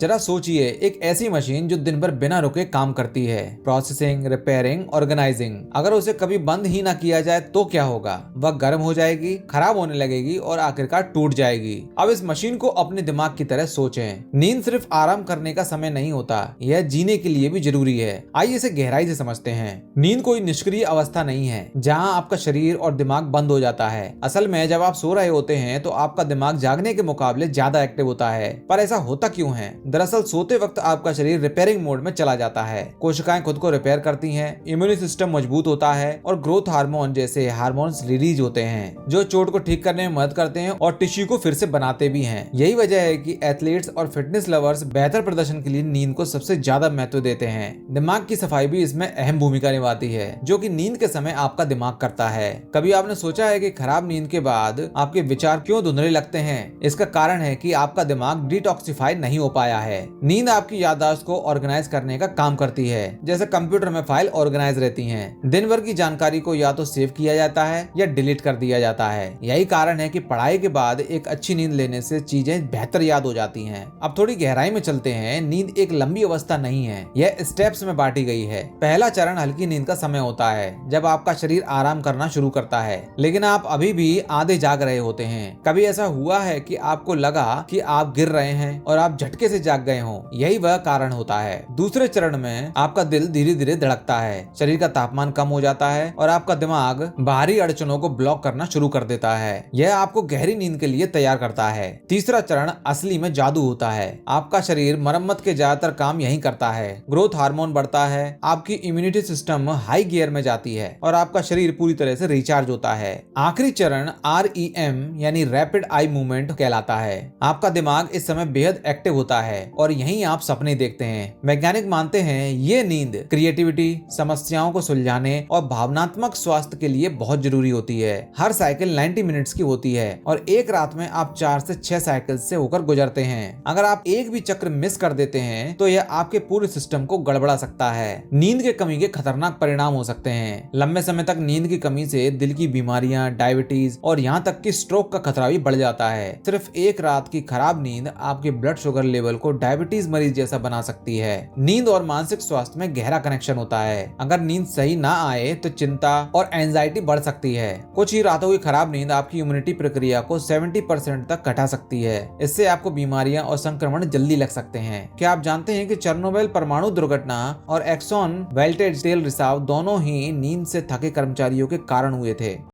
जरा सोचिए, एक ऐसी मशीन जो दिन भर बिना रुके काम करती है, प्रोसेसिंग, रिपेयरिंग, ऑर्गेनाइजिंग। अगर उसे कभी बंद ही ना किया जाए तो क्या होगा? वह गर्म हो जाएगी, खराब होने लगेगी और आखिरकार टूट जाएगी। अब इस मशीन को अपने दिमाग की तरह सोचें। नींद सिर्फ आराम करने का समय नहीं होता, यह जीने के लिए भी जरूरी है। आइए इसे गहराई से समझते हैं। नींद कोई निष्क्रिय अवस्था नहीं है जहां आपका शरीर और दिमाग बंद हो जाता है। असल में जब आप सो रहे होते हैं तो आपका दिमाग जागने के मुकाबले ज्यादा एक्टिव होता है। पर ऐसा होता क्यों है? दरअसल सोते वक्त आपका शरीर रिपेयरिंग मोड में चला जाता है। कोशिकाएं खुद को रिपेयर करती हैं, इम्यून सिस्टम मजबूत होता है और ग्रोथ हार्मोन जैसे हार्मोन्स रिलीज होते हैं जो चोट को ठीक करने में मदद करते हैं और टिश्यू को फिर से बनाते भी हैं। यही वजह है कि एथलीट्स और फिटनेस लवर्स बेहतर प्रदर्शन के लिए नींद को सबसे ज्यादा महत्व देते हैं। दिमाग की सफाई भी इसमें अहम भूमिका निभाती है, जो कि नींद के समय आपका दिमाग करता है। कभी आपने सोचा है कि खराब नींद के बाद आपके विचार क्यों धुंधले लगते हैं? इसका कारण है कि आपका दिमाग डिटॉक्सिफाई नहीं हो पाया है। नींद आपकी याददाश्त को ऑर्गेनाइज करने का काम करती है, जैसे कंप्यूटर में फाइल ऑर्गेनाइज रहती हैं। दिन भर की जानकारी को या तो सेव किया जाता है या डिलीट कर दिया जाता है। यही कारण है कि पढ़ाई के बाद एक अच्छी नींद लेने से चीजें बेहतर याद हो जाती हैं। अब थोड़ी गहराई में चलते हैं। नींद एक लंबी अवस्था नहीं है, यह स्टेप्स में बांटी गई है। पहला चरण हल्की नींद का समय होता है, जब आपका शरीर आराम करना शुरू करता है, लेकिन आप अभी भी आधे जाग रहे होते हैं। कभी ऐसा हुआ है कि आपको लगा कि आप गिर रहे हैं और आप झटके से जाग गए हो? यही वह कारण होता है। दूसरे चरण में आपका दिल धीरे धीरे धड़कता है, शरीर का तापमान कम हो जाता है और आपका दिमाग बाहरी अड़चनों को ब्लॉक करना शुरू कर देता है। यह आपको गहरी नींद के लिए तैयार करता है। तीसरा चरण असली में जादू होता है। आपका शरीर मरम्मत के ज्यादातर काम यही करता है। ग्रोथ हार्मोन बढ़ता है, आपकी इम्यूनिटी सिस्टम हाई गियर में जाती है और आपका शरीर पूरी तरह से रिचार्ज होता है। आखिरी चरण REM यानी रैपिड आई मूवमेंट कहलाता है। आपका दिमाग इस समय बेहद एक्टिव होता है और यहीं आप सपने देखते हैं। वैज्ञानिक मानते हैं ये नींद क्रिएटिविटी, समस्याओं को सुलझाने और भावनात्मक स्वास्थ्य के लिए बहुत जरूरी होती है। हर साइकिल 90 मिनट्स की होती है और एक रात में आप 4 से 6 साइकिल से होकर गुजरते हैं। अगर आप एक भी चक्र मिस कर देते हैं तो यह आपके पूरे सिस्टम को गड़बड़ा सकता है। नींद के कमी के खतरनाक परिणाम हो सकते हैं। लंबे समय तक नींद की कमी से दिल की बीमारियां, डायबिटीज और यहाँ तक कि स्ट्रोक का खतरा भी बढ़ जाता है। सिर्फ एक रात की खराब नींद आपके ब्लड शुगर लेवल को डायबिटीज मरीज जैसा बना सकती है। नींद और मानसिक स्वास्थ्य में गहरा कनेक्शन होता है। अगर नींद सही ना आए तो चिंता और एंजाइटी बढ़ सकती है। कुछ ही रातों की खराब नींद आपकी इम्यूनिटी प्रक्रिया को 70% तक घटा सकती है। इससे आपको बीमारियां और संक्रमण जल्दी लग सकते हैं। क्या आप जानते हैं कि चेरनोबिल परमाणु दुर्घटना और एक्सॉन वेल्टेज तेल रिसाव दोनों ही नींद से थके कर्मचारियों के कारण हुए थे?